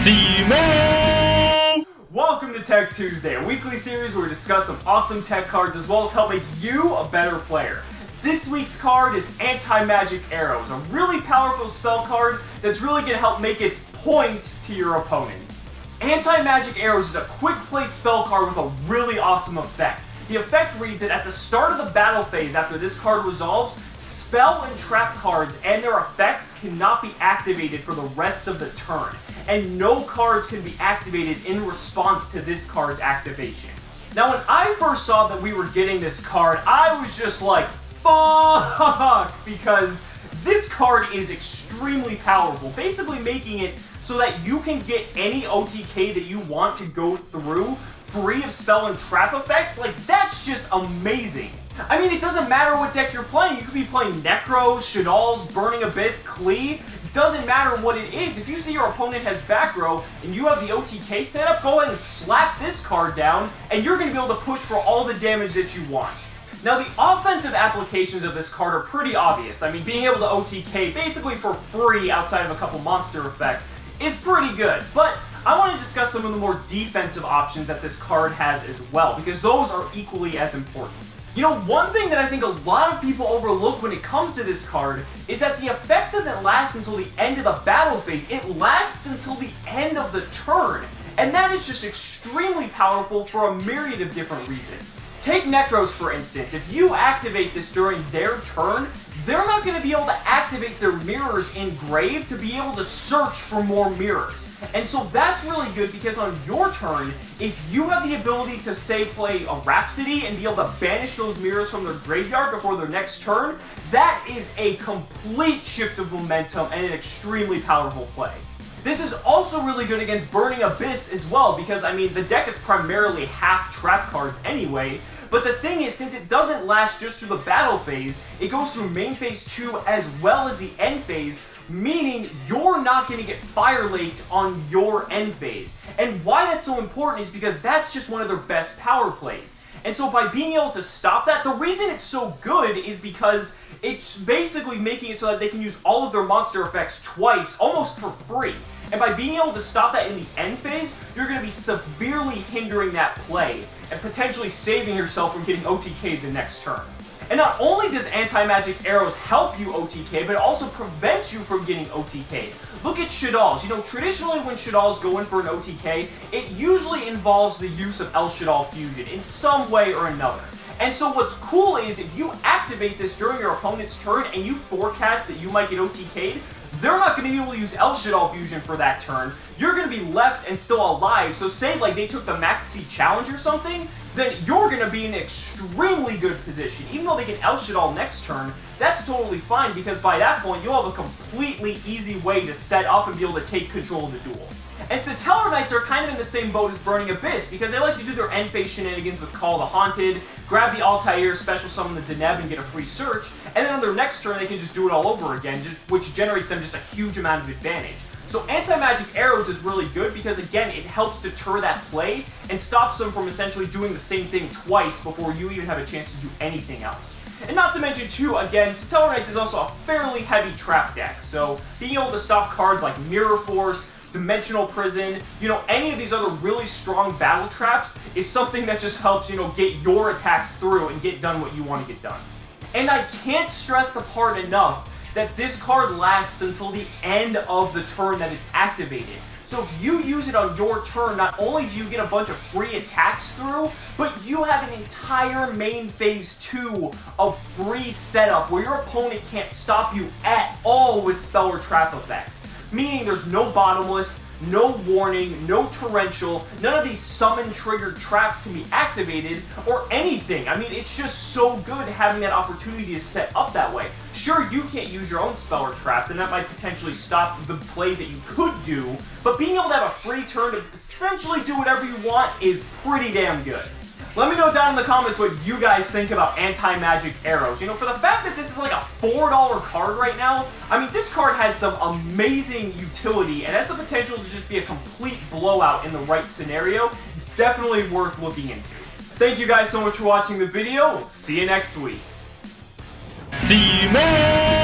Cimoooooooo! Welcome to Tech Tuesday, a weekly series where we discuss some awesome tech cards as well as help make you a better player. This week's card is Anti-Magic Arrows, a really powerful spell card that's really going to help make its point to your opponent. Anti-Magic Arrows is a quick play spell card with a really awesome effect. The effect reads that at the start of the battle phase after this card resolves, spell and trap cards and their effects cannot be activated for the rest of the turn, and no cards can be activated in response to this card's activation. Now, when I first saw that we were getting this card, I was just like, fuck, because this card is extremely powerful, basically making it so that you can get any OTK that you want to go through free of spell and trap effects. Like, that's just amazing. I mean, it doesn't matter what deck you're playing. You could be playing NEKROZ, SHADDOLLs, Burning Abyss, Klee. It doesn't matter what it is. If you see your opponent has back row and you have the OTK set up, go ahead and slap this card down and you're going to be able to push for all the damage that you want. Now, the offensive applications of this card are pretty obvious. I mean, being able to OTK basically for free outside of a couple monster effects is pretty good. But I want to discuss some of the more defensive options that this card has as well, because those are equally as important. You know, one thing that I think a lot of people overlook when it comes to this card is that the effect doesn't last until the end of the battle phase. It lasts until the end of the turn. And that is just extremely powerful for a myriad of different reasons. Take NEKROZ, for instance. If you activate this during their turn, they're not going to be able to activate their mirrors in grave to be able to search for more mirrors. And so that's really good because on your turn, if you have the ability to, say, play a Rhapsody and be able to banish those mirrors from their graveyard before their next turn, that is a complete shift of momentum and an extremely powerful play. This is also really good against Burning Abyss as well because, I mean, the deck is primarily half trap cards anyway. But the thing is, since it doesn't last just through the battle phase, it goes through main phase 2 as well as the end phase, meaning you're not going to get Fire Laked on your end phase. And why that's so important is because that's just one of their best power plays. And so by being able to stop that, the reason it's so good is because it's basically making it so that they can use all of their monster effects twice, almost for free. And by being able to stop that in the end phase, you're going to be severely hindering that play and potentially saving yourself from getting OTK'd the next turn. And not only does Anti-Magic Arrows help you OTK, but it also prevents you from getting OTK'd. Look at SHADDOLLs. You know, traditionally when SHADDOLLs go in for an OTK, it usually involves the use of SHADDOLL Fusion in some way or another. And so what's cool is if you activate this during your opponent's turn and you forecast that you might get OTK'd, they're not going to be able to use SHADDOLL Fusion for that turn. You're going to be left and still alive. So say like they took the Max C Challenge or something, then you're going to be in an extremely good position. Even though they get SHADDOLL next turn, that's totally fine because by that point you'll have a completely easy way to set up and be able to take control of the duel. And Satellar Knights are kind of in the same boat as Burning Abyss because they like to do their end phase shenanigans with Call the Haunted, grab the Altair, special summon the Deneb and get a free search, and then on their next turn they can just do it all over again, which generates them just a huge amount of advantage. So Anti-Magic Arrows is really good because, again, it helps deter that play and stops them from essentially doing the same thing twice before you even have a chance to do anything else. And not to mention, too, again, Satellar Knights is also a fairly heavy trap deck, so being able to stop cards like Mirror Force, Dimensional Prison, you know, any of these other really strong battle traps is something that just helps, you know, get your attacks through and get done what you want to get done. And I can't stress the part enough that this card lasts until the end of the turn that it's activated. So if you use it on your turn, not only do you get a bunch of free attacks through, but you have an entire main phase 2 of free setup where your opponent can't stop you at all with spell or trap effects. Meaning there's no bottomless, no warning, no torrential, none of these summon triggered traps can be activated or anything. I mean, it's just so good having that opportunity to set up that way. Sure, you can't use your own spell or traps, and that might potentially stop the plays that you could do, but being able to have a free turn to essentially do whatever you want is pretty damn good. Let me know down in the comments what you guys think about Anti-Magic Arrows. You know, for the fact that this is like a $4 card right now, I mean, this card has some amazing utility and has the potential to just be a complete blowout in the right scenario. It's definitely worth looking into. Thank you guys so much for watching the video. We'll see you next week. Cimoooooooo!